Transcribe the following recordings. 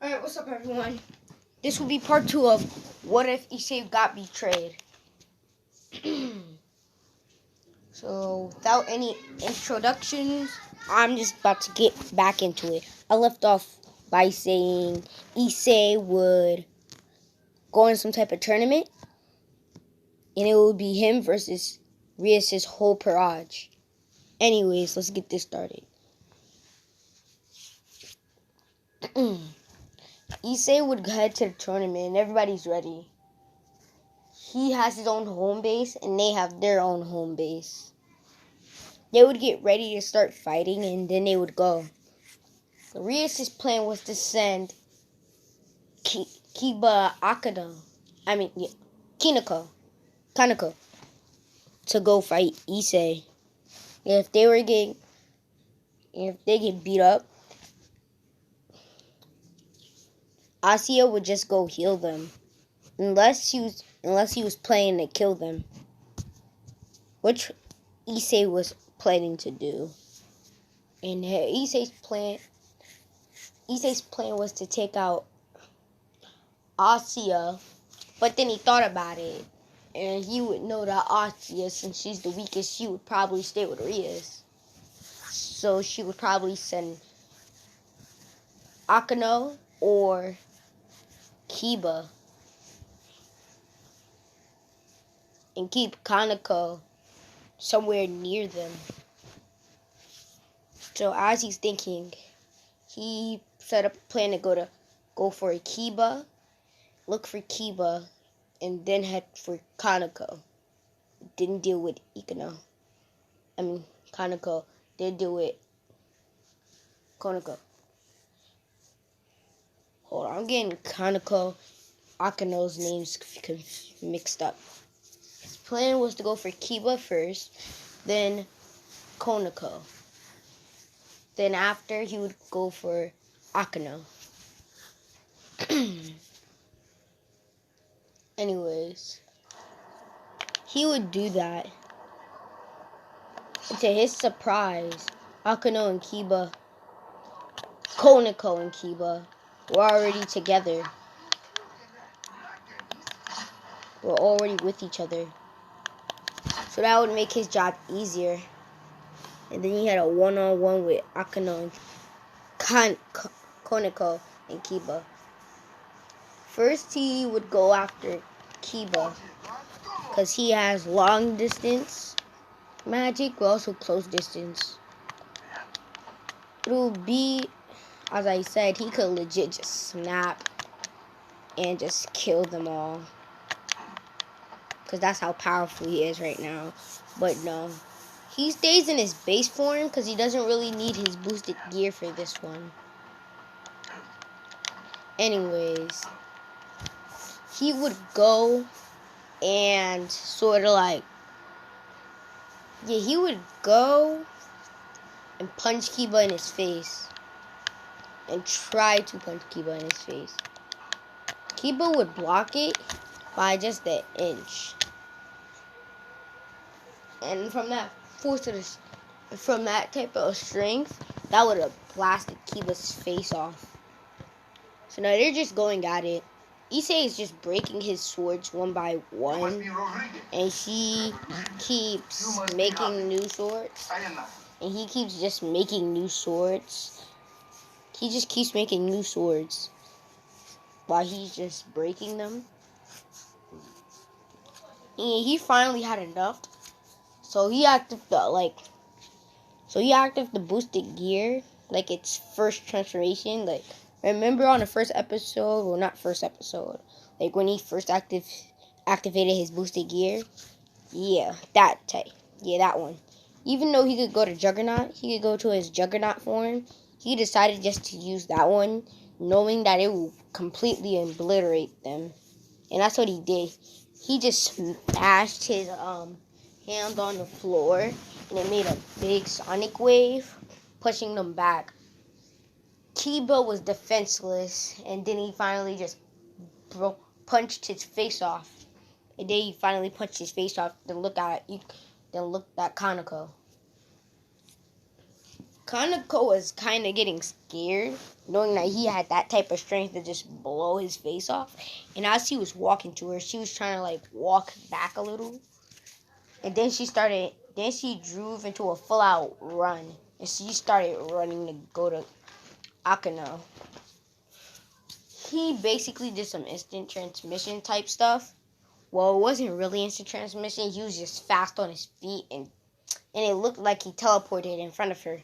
Alright, what's up everyone? This will be part 2 of What If Issei Got Betrayed. So, without any introductions, I'm just about to get back into it. I left off by saying Issei would go in some type of tournament, and it would be him versus Rias' whole Parage. Anyways, let's get this started. Issei would head to the tournament and everybody's ready. He has his own home base and they have their own home base. They would get ready to start fighting and then they would go. Rias' plan was to send Kaneko to go fight Issei. If they get beat up, Asuya would just go heal them. Unless he was planning to kill them. Which Issei was planning to do. And Issei's plan was to take out Asuya, but then he thought about it. And he would know that Asuya, since she's the weakest, she would probably stay with Rias. So she would probably send Akano or Kiba. And keep Kaneko somewhere near them. So as he's thinking, he set up a plan to go for Kiba, look for Kiba, and then head for Kaneko. Didn't deal with Kaneko. Did deal with Koneko. Hold on, I'm getting Kaneko, Akano's names mixed up. His plan was to go for Kiba first, then Koneko. Then after, he would go for Akano. Anyways, he would do that. And to his surprise, Koneko and Kiba were already together. We're already with each other. So that would make his job easier. And then he had a one-on-one with Akano and Koneko and Kiba. First, he would go after Kiba because he has long distance magic, but also close distance. It will be, as I said, he could legit just snap and just kill them all. Because that's how powerful he is right now. But no. He stays in his base form because he doesn't really need his boosted gear for this one. Anyways, he would go and he would go and punch Kiba in his face. And try to punch Kiba in his face. Kiba would block it by just an inch. And from that type of strength, that would have blasted Kiba's face off. So now they're just going at it. Issei is just breaking his swords one by one. And he keeps making new swords. And he keeps just making new swords. He just keeps making new swords while he's just breaking them. And he finally had enough. So he activated the boosted gear, like its first transformation. Like, remember on the first episode, well, not first episode, like when he first activated his boosted gear? Yeah, that type. Yeah, that one. Even though he could go to Juggernaut, he could go to his Juggernaut form, he decided just to use that one, knowing that it will completely obliterate them. And that's what he did. He just smashed his hand on the floor, and it made a big sonic wave, pushing them back. Kiba was defenseless, and then he finally just punched his face off. And then he finally punched his face off. Then looked at Kaneko. Kaneko was kind of getting scared, knowing that he had that type of strength to just blow his face off. And as he was walking to her, she was trying to like walk back a little. And then she drove into a full out run. And she started running to go to Akano. He basically did some instant transmission type stuff. Well, it wasn't really instant transmission. He was just fast on his feet, and it looked like he teleported in front of her,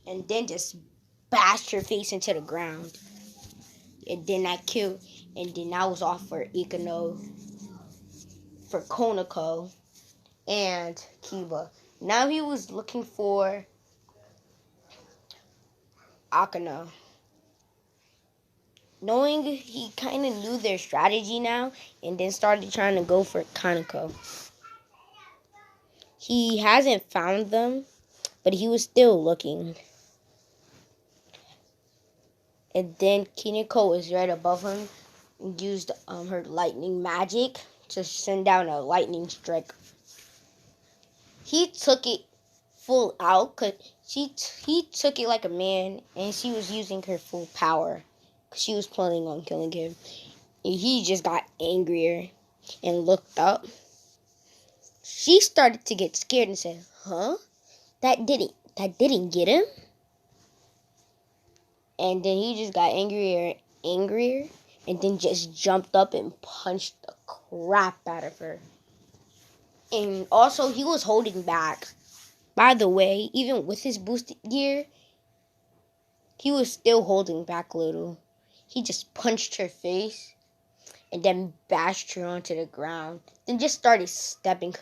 and then just bashed her face into the ground. And then that killed, and then that was off for Ikano, for Konako, and Kiba. Now he was looking for Akano. Knowing he kind of knew their strategy now, and then started trying to go for Kaneko. He hasn't found them, but he was still looking. And then Kineko was right above him and used her lightning magic to send down a lightning strike. He took it full out because he took it like a man, and she was using her full power because she was planning on killing him. And he just got angrier and looked up. She started to get scared and said, "Huh? That didn't get him?" And then he just got angrier, and then just jumped up and punched the crap out of her. And also, he was holding back. By the way, even with his boosted gear, he was still holding back a little. He just punched her face and then bashed her onto the ground. Then just started stepping on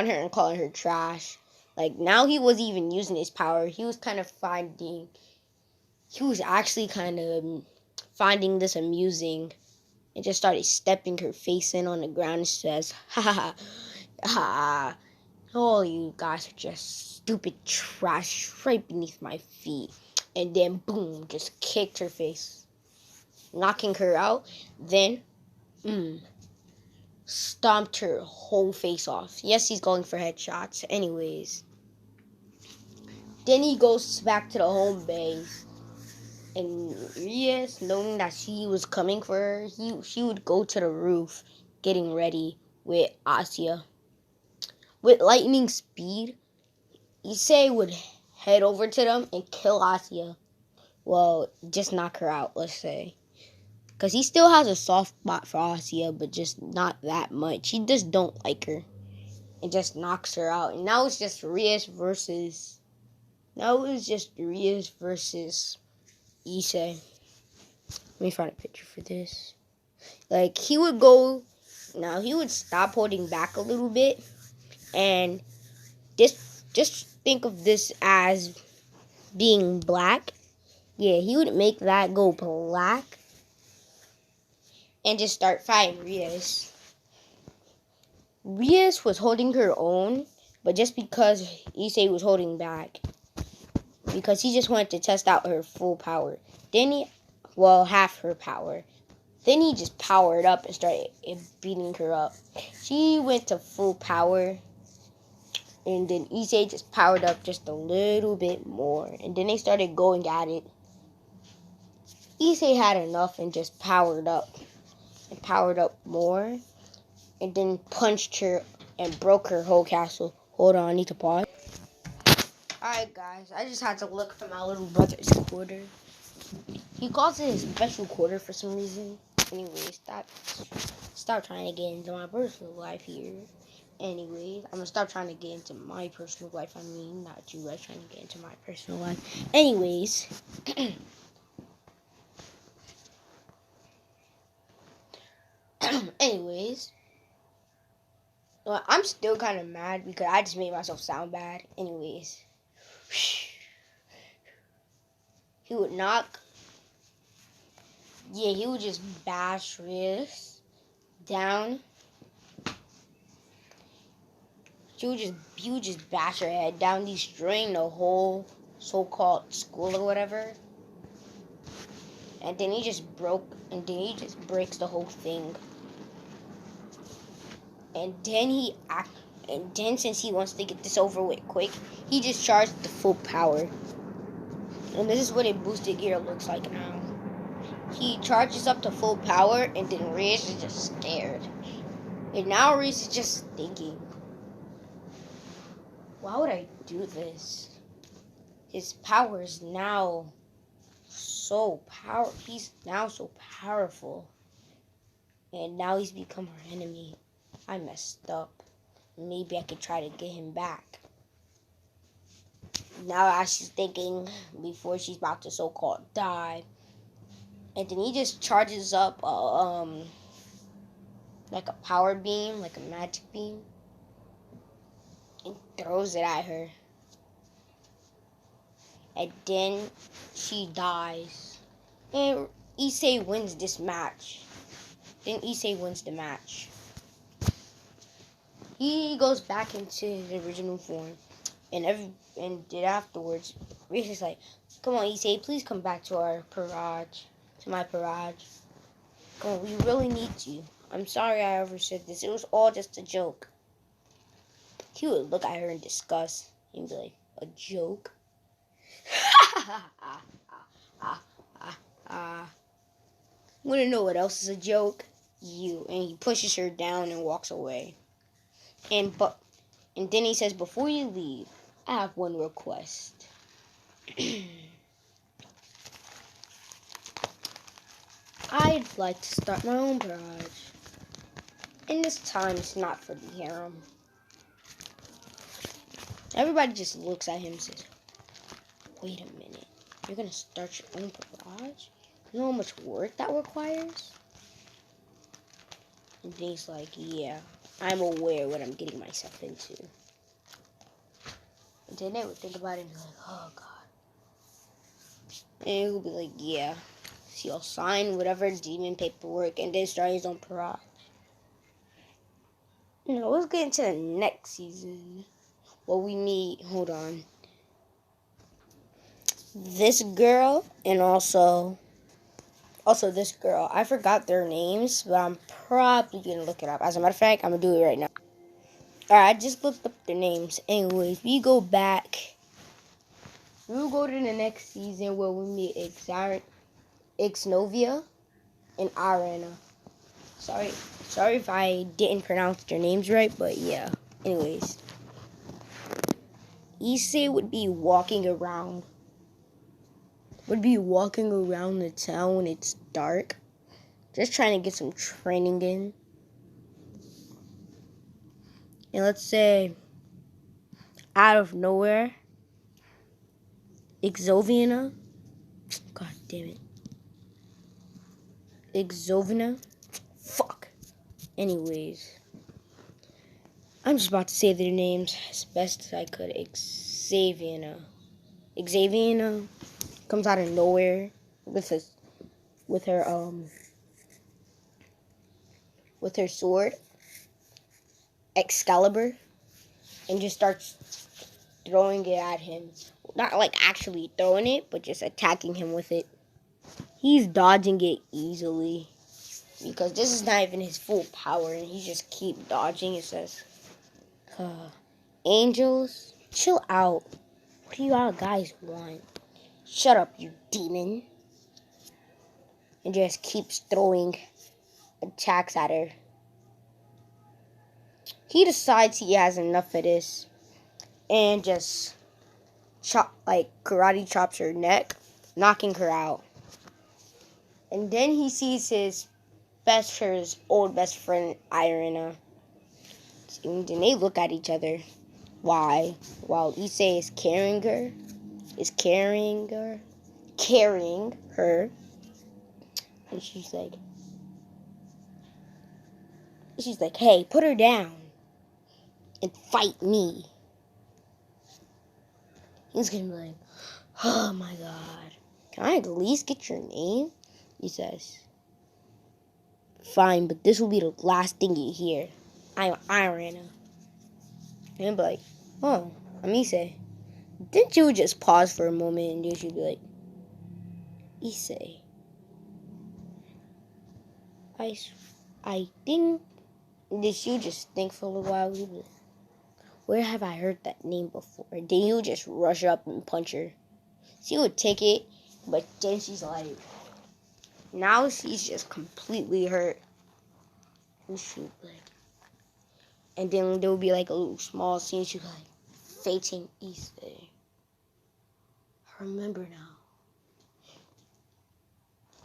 her and calling her trash. Like, now he wasn't even using his power. He was actually kind of finding this amusing, and just started stepping her face in on the ground and says, "Ha ha ha, oh, you guys are just stupid trash right beneath my feet." And then boom, just kicked her face, knocking her out. Then stomped her whole face off. Yes, he's going for headshots. Anyways, then he goes back to the home base. And Rias, knowing that she was coming for her, she would go to the roof, getting ready with Asya. With lightning speed, Issei would head over to them and kill Asya. Well, just knock her out, let's say. Because he still has a soft spot for Asya, but just not that much. He just don't like her. And just knocks her out. And now it's just Rias versus Issei. Let me find a picture for this. Like, he would stop holding back a little bit, and just think of this as being black. Yeah, he would make that go black, and just start fighting Rias. Rias was holding her own, but just because Issei was holding back, because he just wanted to test out her full power. Half her power. Then he just powered up and started beating her up. She went to full power, and then Issei just powered up just a little bit more. And then they started going at it. Issei had enough and just powered up more, and then punched her and broke her whole castle. Hold on, I need to pause. Alright guys, I just had to look for my little brother's quarter. He calls it his special quarter for some reason. Anyway, stop trying to get into my personal life here. Anyways, I'm gonna stop trying to get into my personal life. I mean, not you guys trying to get into my personal life. Anyways. Well, I'm still kind of mad because I just made myself sound bad. Anyways. He would knock. Yeah, he would just bash Rias down. He would just bash her head down, destroying the whole so-called school or whatever. And then he just breaks the whole thing. And then And then, since he wants to get this over with quick, he just charged the full power. And this is what a boosted gear looks like now. He charges up to full power, and then Reese is just scared. And now Reese is just thinking, why would I do this? His power is now he's now so powerful. And now he's become our enemy. I messed up. Maybe I could try to get him back. Now as she's thinking, before she's about to so-called die, and then he just charges up like a power beam, like a magic beam, and throws it at her. And then she dies. And Issei wins this match. Then Issei wins the match. He goes back into his original form. And then afterwards, Reese is like, come on, Issei, please come back to our Parage. To my Parage. Come on, we really need you. I'm sorry I ever said this. It was all just a joke. He would look at her in disgust. He'd be like, a joke? Wanna know what else is a joke? You. And he pushes her down and walks away. And then he says, before you leave, I have one request. I'd like to start my own barrage. And this time it's not for the harem. Everybody just looks at him and says, wait a minute. You're gonna start your own barrage? You know how much work that requires? And then he's like, yeah, I'm aware what I'm getting myself into. And then they would think about it and be like, oh God. And he'll be like, yeah. So he'll sign whatever demon paperwork and then start his own parade. Now let's get into the next season. Well, we meet, hold on. This girl and also this girl. I forgot their names, but I'm probably going to look it up. As a matter of fact, I'm going to do it right now. Alright, I just looked up their names. Anyways, we go back. We'll go to the next season where we meet Ixnovia and Arena. Sorry if I didn't pronounce their names right, but yeah. Anyways. Issei would be walking around the town when it's dark. Just trying to get some training in. And let's say, out of nowhere, Ixovina. God damn it. Ixovina. Fuck. Anyways. I'm just about to say their names as best as I could. Xaviana comes out of nowhere with her sword, Excalibur, and just starts throwing it at him. Not like actually throwing it, but just attacking him with it. He's dodging it easily because this is not even his full power, and he just keep dodging. It says, angels, chill out. What do you all guys want? Shut up, you demon. And just keeps throwing attacks at her. He decides he has enough of this and just karate chops her neck, knocking her out. And then he sees his old best friend, Irina. And then they look at each other. Why? While Issei is carrying her. And she's like, hey, put her down and fight me. He's gonna be like, oh my God, can I at least get your name? He says, fine, but this will be the last thing you hear. I'm Irina. And he'll be like, oh, I'm Issei. Didn't you just pause for a moment and you should be like, Issei, I think, did you just think for a little while? where have I heard that name before? Then he'll just rush up and punch her. She would take it, but then she's like, now she's just completely hurt. And she like, and then there would be like a little small scene. She's like, fating Issei. I remember now.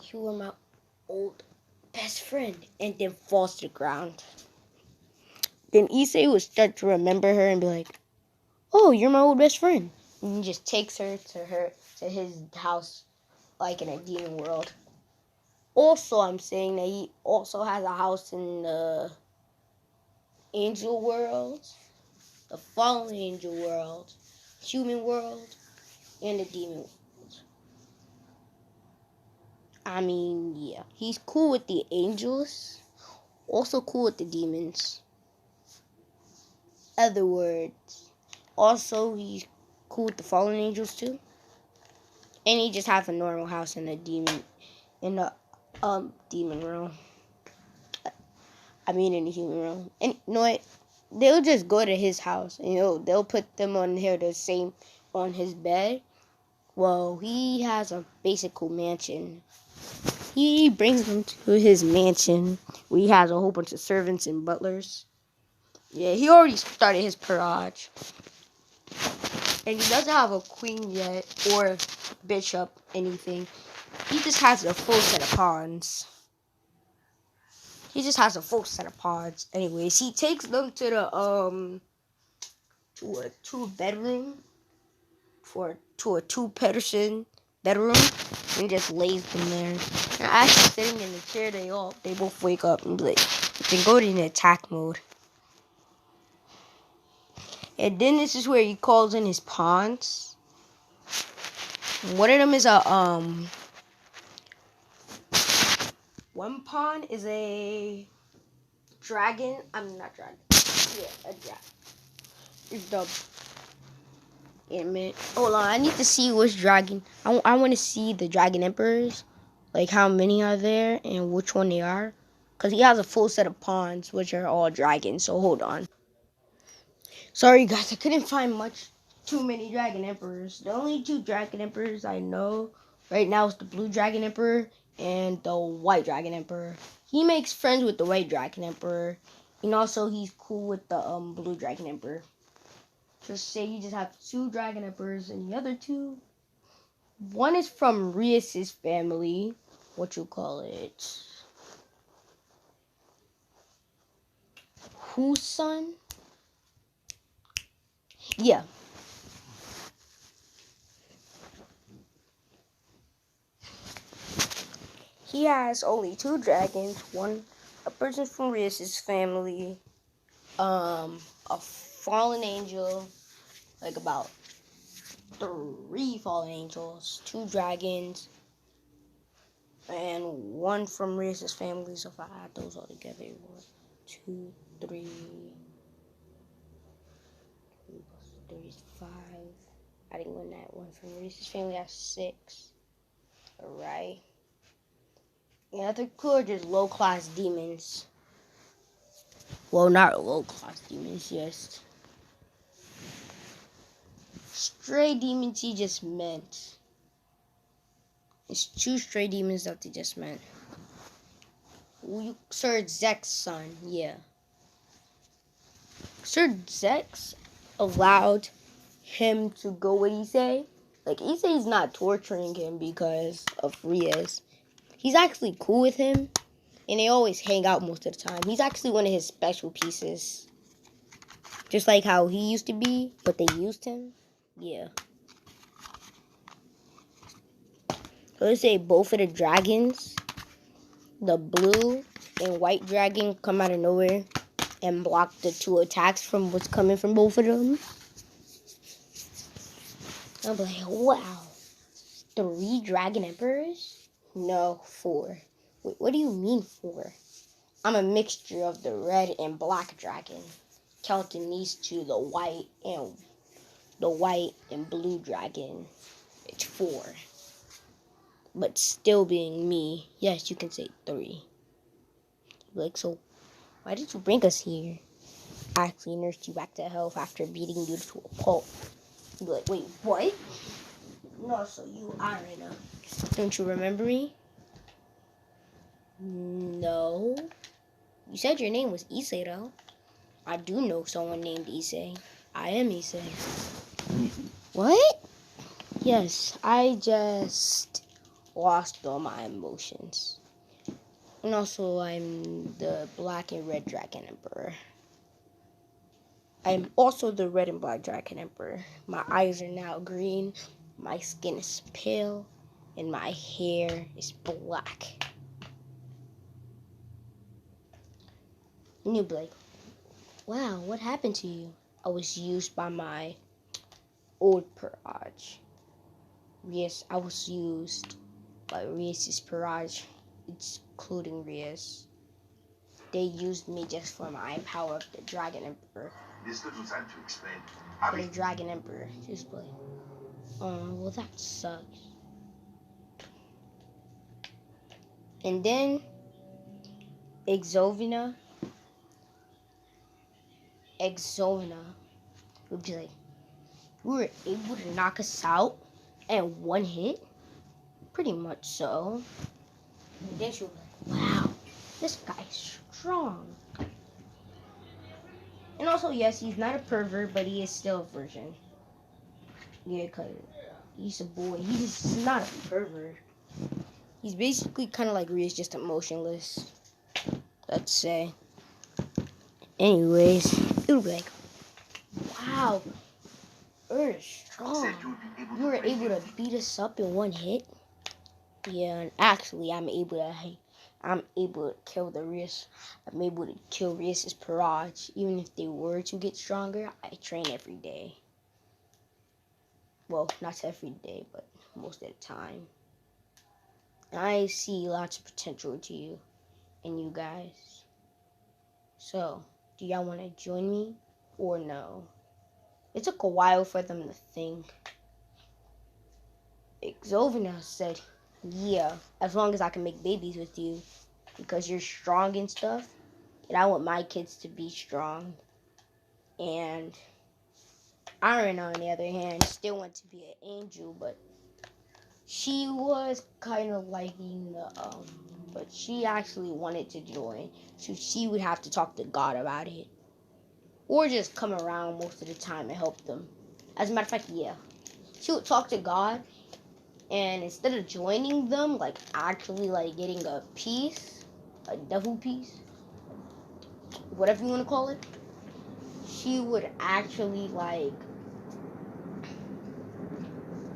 You were my old best friend, and then falls to the ground. Then Issei would start to remember her and be like, "Oh, you're my old best friend." And he just takes her to his house, like in a demon world. Also, I'm saying that he also has a house in the angel world, the fallen angel world, human world, and the demon world. I mean, yeah, he's cool with the angels, also cool with the demons. Other words, also he's cool with the fallen angels too, and he just has a normal house in the demon realm. I mean, in the human realm. And you know what? They'll just go to his house. And, they'll put them on here the same on his bed. Well, he has a basic mansion. He brings them to his mansion where he has a whole bunch of servants and butlers. Yeah, he already started his parade. And he doesn't have a queen yet or bishop, anything. He just has a full set of pawns. Anyways, he takes them to the to a two-bedroom to a two-person bedroom and just lays them there. And as he's sitting in the chair, they both wake up and like they go in attack mode. And then this is where he calls in his pawns. One of them is one pawn is a dragon. I'm not dragon. Yeah, a dragon. It's the hold on, I need to see which dragon. I want to see the dragon emperors, like how many are there and which one they are, because he has a full set of pawns which are all dragons. So hold on. Sorry guys, I couldn't find too many dragon emperors. The only two dragon emperors I know right now is the blue dragon emperor and the white dragon emperor. He makes friends with the white dragon emperor, and also he's cool with the blue dragon emperor. Just say you just have two dragon emperors, and the other two, one is from Rias's family. What you call it? Whose son? Yeah. He has only two dragons. A person from Rias's family, a fallen angel, like about 3 fallen angels, 2 dragons, and one from Rias's family. So if I add those all together, 1, 2, 3, 3 is 5. Adding one from Rias's family, that's 6. Alright. Yeah, they're cool, just low-class demons. Well, not low-class demons, just stray demons he just meant. It's 2 stray demons that they just meant. Sir Zek's son, yeah. Sir Zex allowed him to go with Issei. Like, Issei's not torturing him because of Rias. He's actually cool with him, and they always hang out most of the time. He's actually one of his special pieces. Just like how he used to be, but they used him. Yeah. So let's say both of the dragons, the blue and white dragon, come out of nowhere and block the 2 attacks from what's coming from both of them. I'm like, wow. 3 dragon emperors? No, 4. Wait, what do you mean 4? I'm a mixture of the red and black dragon, counting these 2, the white and blue dragon. It's 4. But still being me, yes, you can say 3. Like, so why did you bring us here? actually nursed you back to health after beating you to a pulp. You'd be like, wait, what? No, so you Irina. Don't you remember me? No. You said your name was Issei, though. I do know someone named Issei. I am Issei. What? Yes, I just lost all my emotions. And also, I'm the Black and Red Dragon Emperor. I'm also the Red and Black Dragon Emperor. My eyes are now green, my skin is pale, and my hair is black. And you'll be like, wow, what happened to you? I was used by my old Parage. Yes, I was used by Rias' Parage, including Rias. They used me just for my power of the Dragon Emperor. This little time to explain. For the Dragon Emperor. Just like, oh, well that sucks. And then, Exovina would be like, you were able to knock us out in one hit? Pretty much so. And then she was like, wow, this guy's strong. And also, yes, he's not a pervert, but he is still a virgin. Yeah, because he's a boy. He's not a pervert. He's basically kind of like Rias, just emotionless. Let's say. Anyways, it would be like, wow, you're strong. You were able to beat us up in one hit. Yeah, and actually, I'm able to kill the Rias. I'm able to kill Rias' Parage. Even if they were to get stronger, I train every day. Well, not every day, but most of the time. I see lots of potential to you and you guys. So, do y'all want to join me or no? It took a while for them to think. Exovina said, yeah, as long as I can make babies with you because you're strong and stuff. And I want my kids to be strong. And Iron, on the other hand, still wants to be an angel, but she was kind of liking the, but she actually wanted to join. So she would have to talk to God about it. Or just come around most of the time and help them. As a matter of fact, yeah. She would talk to God, and instead of joining them, like actually like getting a piece, a devil piece, whatever you want to call it, she would actually like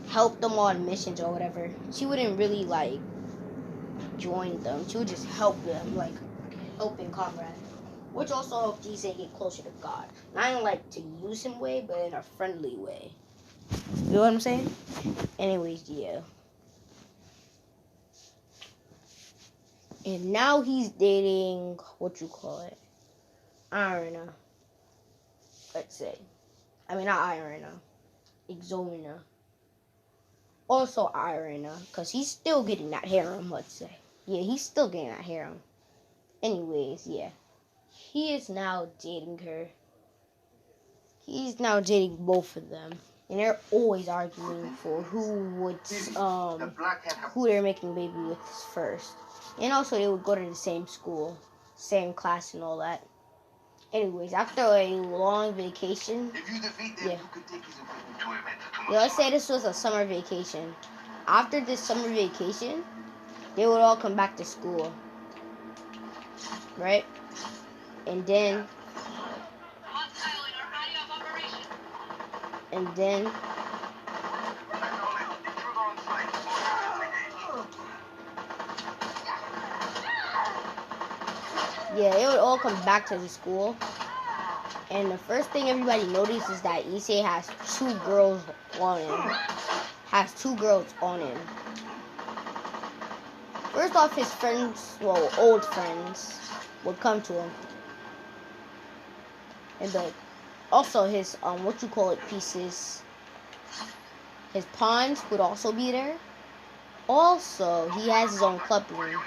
help them on missions or whatever. She wouldn't really like join them. She would just help them, like helping comrade. Which also helped Issei get closer to God. Not in like to use him way, but in a friendly way. You know what I'm saying? Anyways, yeah. And now he's dating, what you call it? Irina. Let's say. I mean, not Irina. Exovina. Also Irina. Because he's still getting that harem, let's say. Yeah, he's still getting that harem. Anyways, yeah. He is now dating her. He's now dating both of them. And they're always arguing for who they're making baby with first. And also they would go to the same school, same class and all that. Anyways, after a long vacation, let's say this was a summer vacation. After this summer vacation, they would all come back to school, right? And then yeah, they would all come back to the school. And the first thing everybody noticed is that Issei has two girls on him. First off, his friends, well, old friends, would come to him. And also his, pieces, his pawns would also be there. Also, he has his own club room.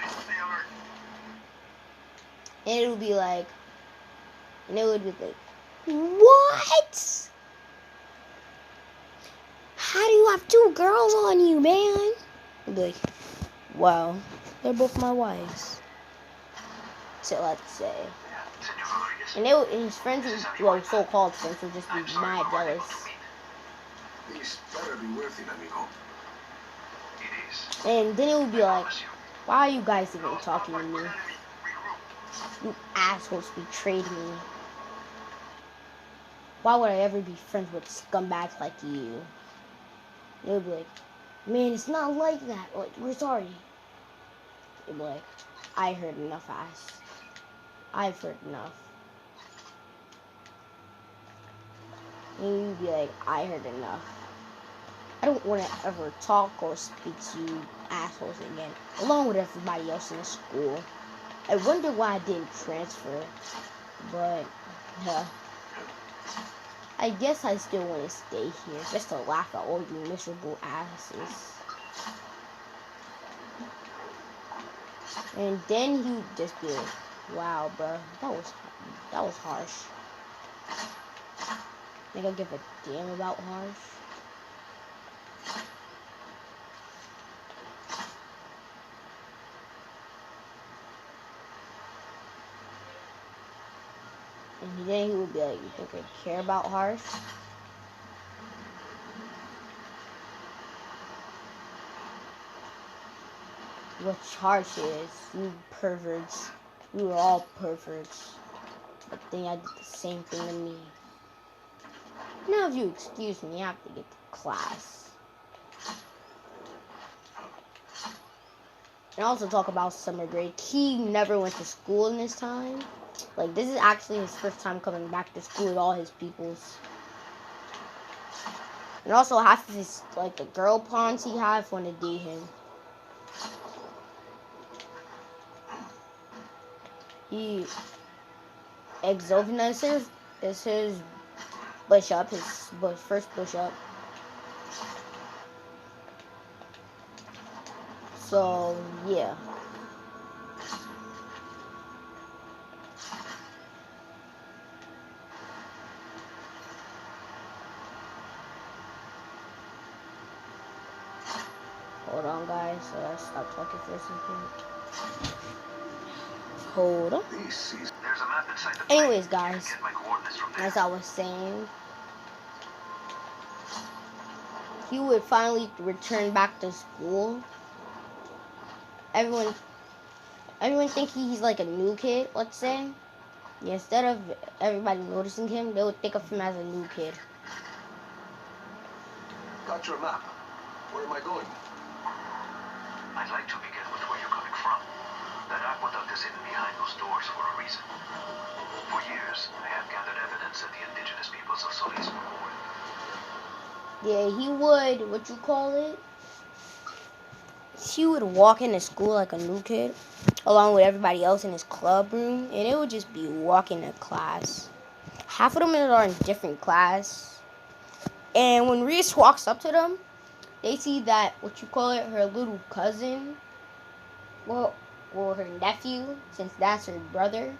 And it would be like, What? How do you have two girls on you, man? I'd be like, well, they're both my wives. So let's say. And his friends, well, so-called friends, would just be mad jealous. This better be worth it, amigo. It is. And then it would be like, why are you guys even talking to me? You assholes betrayed me. Why would I ever be friends with scumbags like you? And it would be like, man, it's not like that. Like, we're sorry. It'd be like, I heard enough, ass. I've heard enough. And you'd be like, I heard enough. I don't want to ever talk or speak to you assholes again, along with everybody else in the school. I wonder why I didn't transfer, but I guess I still want to stay here just to laugh at all you miserable asses. And then he'd just be like, wow, bro, that was harsh. Think I'll give a damn about harsh? And then he would be like, you think I care about harsh? Which harsh is, you perverts. We were all perverts. But then I did the same thing to me. Now if you excuse me, I have to get to class. And also talk about summer break. He never went to school in his time. Like, this is actually his first time coming back to school with all his peoples. And also half of his, like, the girl pawns he had want to date him. Exovina is his push-up, his first push-up. So, yeah. Hold on, guys. Let's stop talking for a second. Hold on. Anyways, guys, as I was saying, he would finally return back to school. Everyone think he's like a new kid, let's say. Yeah, instead of everybody noticing him, they would think of him as a new kid. Got your map. Where am I going? I'd like to begin with where you're coming from. That aqueduct is hidden behind those doors for a reason. For years, I have gathered evidence that the indigenous peoples of Solis were born. Yeah, he would, what you call it? He would walk into school like a new kid, along with everybody else in his club room, and it would just be walking to class. Half of them are in different class, and when Reese walks up to them, they see that, what you call it, her little cousin, well, her nephew, since that's her brother's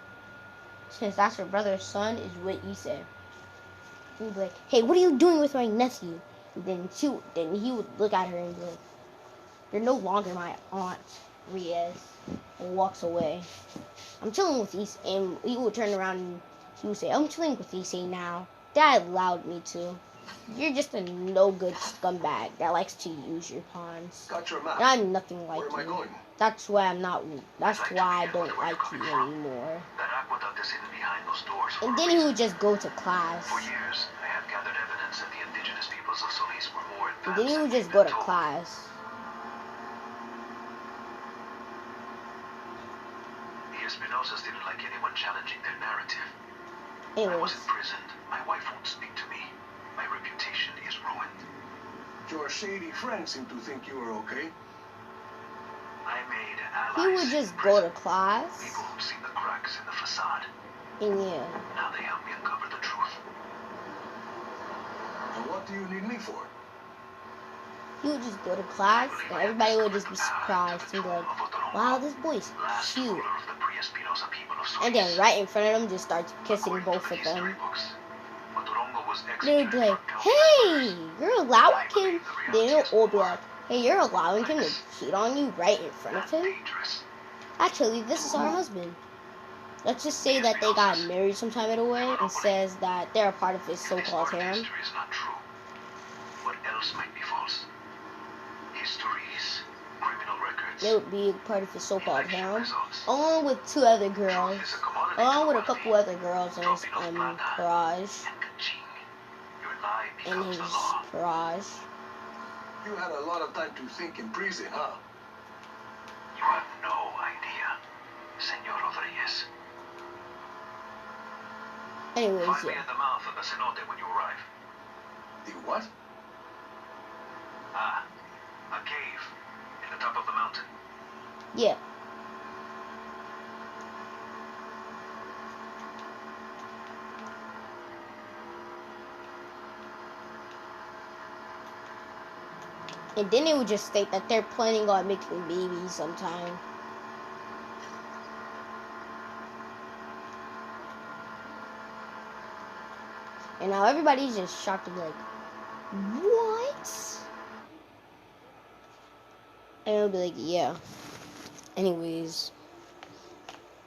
son, is what he said. He'd be like, hey, what are you doing with my nephew? And then he would look at her and be like, you're no longer my aunt, Riaz, and walks away. I'm chilling with Issei, and he would turn around and he would say, I'm chilling with Issei now. Dad allowed me to. You're just a no-good scumbag that likes to use your pawns. Got your map. And I'm nothing like Where am I you. going? That's why I don't like you anymore. That aqueduct is hidden behind those doors. And then he would just go to class. For years, I have gathered evidence that the indigenous peoples of Solis were more advanced. And then he would just go to class. The Espinosas didn't like anyone challenging their narrative. I was Anyways. imprisoned. My wife won't speak to me. My reputation is ruined. Your shady friends seem to think you are okay. I made allies. He would just go to class. People who've seen the cracks in the facade. And yeah. Now they help me uncover the truth. And what do you need me for? He would just go to class, and everybody would just be surprised and be like, wow, this boy's cute. And then right in front of them, just starts kissing both of them. Otorongo was They would executed be like, for telling hey, lies. you're allowing him. They'll all be like, hey, you're allowing him to cheat on you right in front of him? Dangerous. Actually, this is our husband. Let's just say that they got married sometime in a way and says that they're a part of his This so-called part of harem. history is not true. What else might be false? Histories, criminal records. They would be part of his so-called election harem, results. along with two other girls, Truth is a commodity along to with a the couple wealthy. other girls in his Talking of plata garage, and ka-ching. Your lie in becomes his the law. garage. You had a lot of time to think in prison, huh? You have no idea, Senor Rodriguez. Anyways, Find me yeah. at the mouth of the cenote when you arrive. The what? Ah, a cave in the top of the mountain. Yeah. And then it would just state that they're planning on making babies sometime. And now everybody's just shocked and like, what? And it'll be like, yeah. Anyways,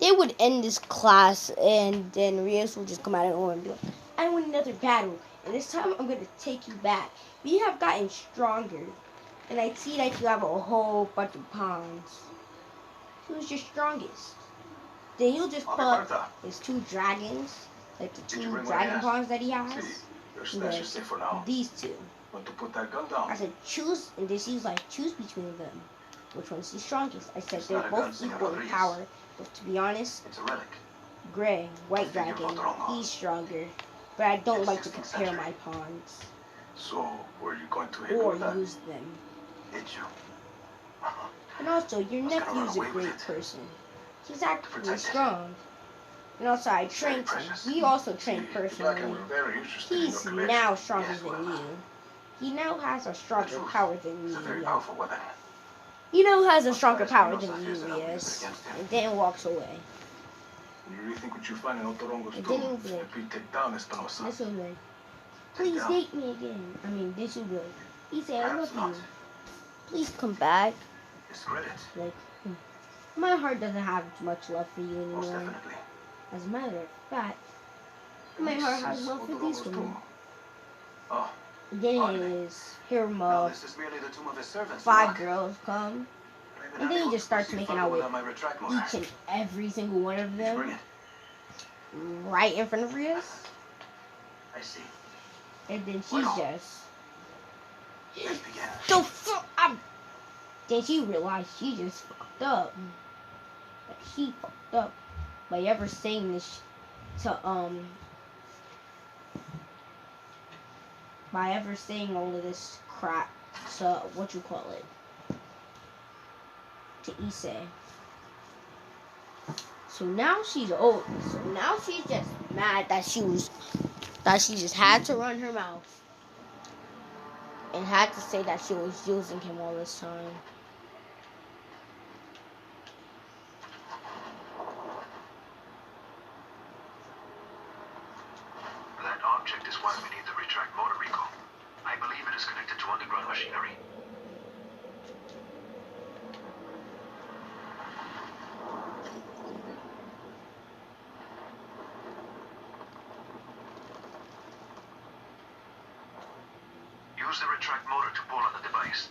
they would end this class, and then Rios will just come out of nowhere and be like, I win another battle, and this time I'm going to take you back. We have gotten stronger, and I see that you have a whole bunch of pawns. Who's your strongest? Then he'll just put his two dragons, like the Did you two bring what I dragon asked? pawns that he has. See, your He's stash is safe for now. these two. Want to put that gun down? I said, choose, and this he's like, choose between them. Which one's the strongest? I said, It's they're not a gun, both Senor equal in Rodriguez. power. But to be honest, It's a relic. Gray, White figure Dragon, Otorongo. he's stronger. But I don't It's like to 16th compare century. my pawns. So, were you going to hit Or with that? use them. Hit you. And also, your I was gonna nephew's run a away with great it. person. He's actually protect it. strong. And also, I It's very trained him. precious. We also See, trained the personally. Blacken were very interested in your He's collection. now stronger Yes, than well, you. He now has a stronger truth. power than It's a very you. powerful weapon. He now has a But stronger Christ power knows than that you, fears that I'll use it Rios. against him. And then walks away. You really think what you find in Otorongo's And tomb then he'll be like, will be take down Espinosa? this will be like, Take please down? date me again. I mean, this will be like, he said, I Perhaps love not. you. Please come back. Discredit. Like, my heart doesn't have much love for you Most anymore. definitely. As a matter of fact, my This heart has is love for Otorongo's this woman. tomb. Oh, Then Finally. his harem now of this is merely the tomb of his servants. 5 Mark. girls come. I've been And then he unable just to starts proceed making further out with without my retract motor. each and every single one of Did you bring them it? right in front of Rios. I see. And then she's Well. just, Let's begin. the fuck up. Then she realized she just fucked up. Like, she fucked up by ever saying this to, by ever saying all of this crap to, what you call it, to Issei. So now she's old. So now she's just mad that she just had to run her mouth. And had to say that she was using him all this time. That object is why we need the retract motor, Rico. I believe it is connected to underground machinery. Use the retract motor to pull on the device.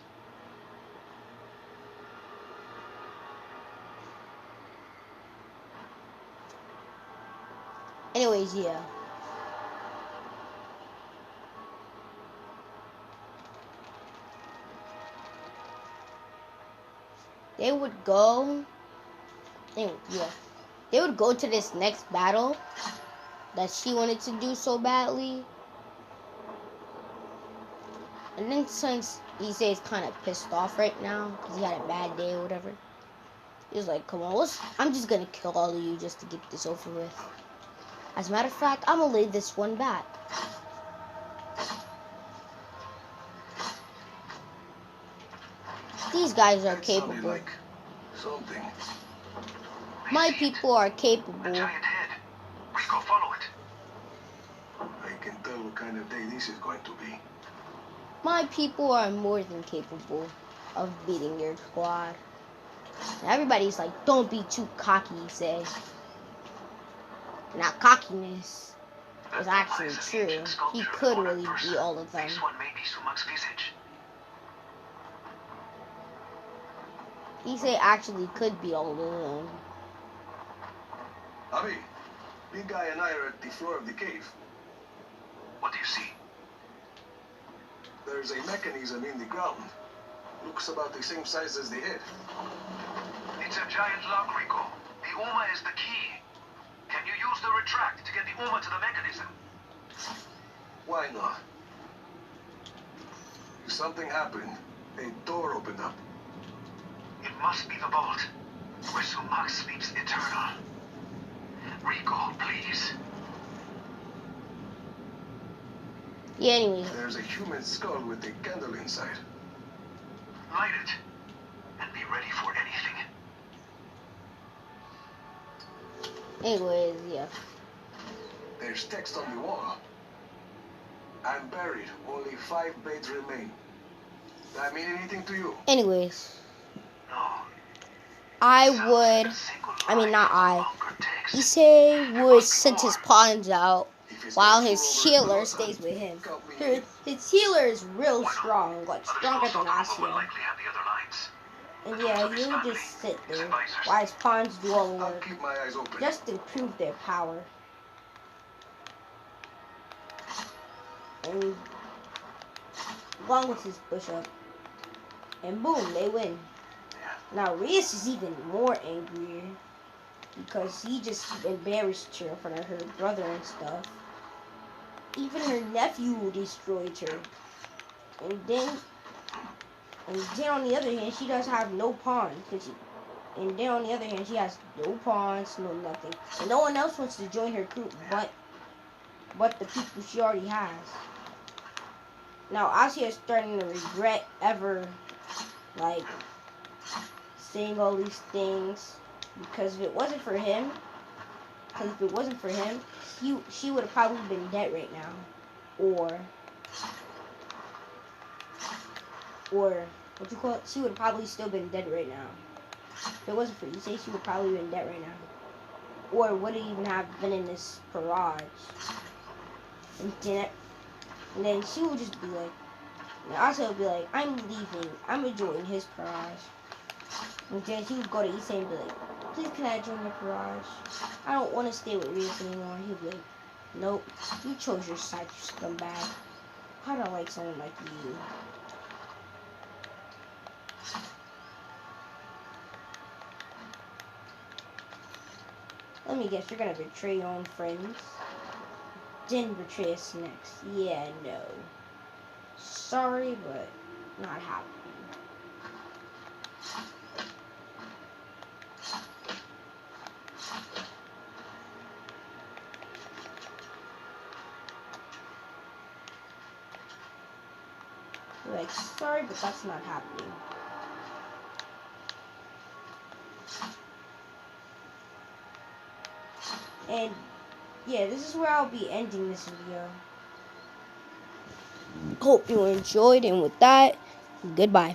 Anyways, yeah. They would go. Yeah. They would go to this next battle that she wanted to do so badly. And then since Issei's kind of pissed off right now because he had a bad day or whatever, he's like, come on, I'm just going to kill all of you just to get this over with. As a matter of fact, I'm going to lay this one back. These guys are That sounded capable. like something. My I see it. people are A capable. giant head. Rico, follow it. I can tell what kind of day this is going to be. My people are more than capable of beating your squad. Everybody's like, don't be too cocky, say. Now, cockiness was actually true. He could really beat all of them. This one may be Sumak's visage. He say actually could beat all of them. Abi, big guy and I are at the floor of the cave. What do you see? There's a mechanism in the ground. Looks about the same size as the head. It's a giant lock, Rico. The UMA is the key. Can you use the retract to get the UMA to the mechanism? Why not? If something happened, a door opened up. It must be the vault, where Sumak sleeps eternal. Rico, please. Yeah, anyway. There's a human skull with a candle inside. Light it, and be ready for anything. Anyways, yeah. There's text on the wall. I'm buried. Only 5 beds remain. That mean anything to you? Anyways. No. I would, I mean not I, Issei would send his pawns out while his healer stays with him. His healer is real strong, like stronger than Asio. And yeah, he would just sit there while his pawns do all the I'll work, keep my eyes open. just to prove their power. And along with his push-up. And boom, they win. Now Rias is even more angrier because he just embarrassed her in front of her brother and stuff. Even her nephew destroyed her. And then on the other hand, she does have no pawns. And then on the other hand, she has no pawns, no nothing. And no one else wants to join her group but the people she already has. Now Asya is starting to regret ever, like, saying all these things, because if it wasn't for him, she would have probably been dead right now, or what you call it? She would have probably still been dead right now. If it wasn't for Issei, she would probably been dead right now, or wouldn't even have been in this barrage. And then she would just be like, and also would be like, I'm leaving. I'm gonna join his barrage. And then he would go to Issei and be like, please can I join your barrage? I don't want to stay with Rias anymore. He'd be like, nope, you chose your side, you scumbag. I don't like someone like you. Let me guess, you're gonna betray your own friends? Then betray us next. Yeah, no. Sorry, but not happening. Like, sorry, but that's not happening. And yeah, this is where I'll be ending this video. Hope you enjoyed, and with that, goodbye.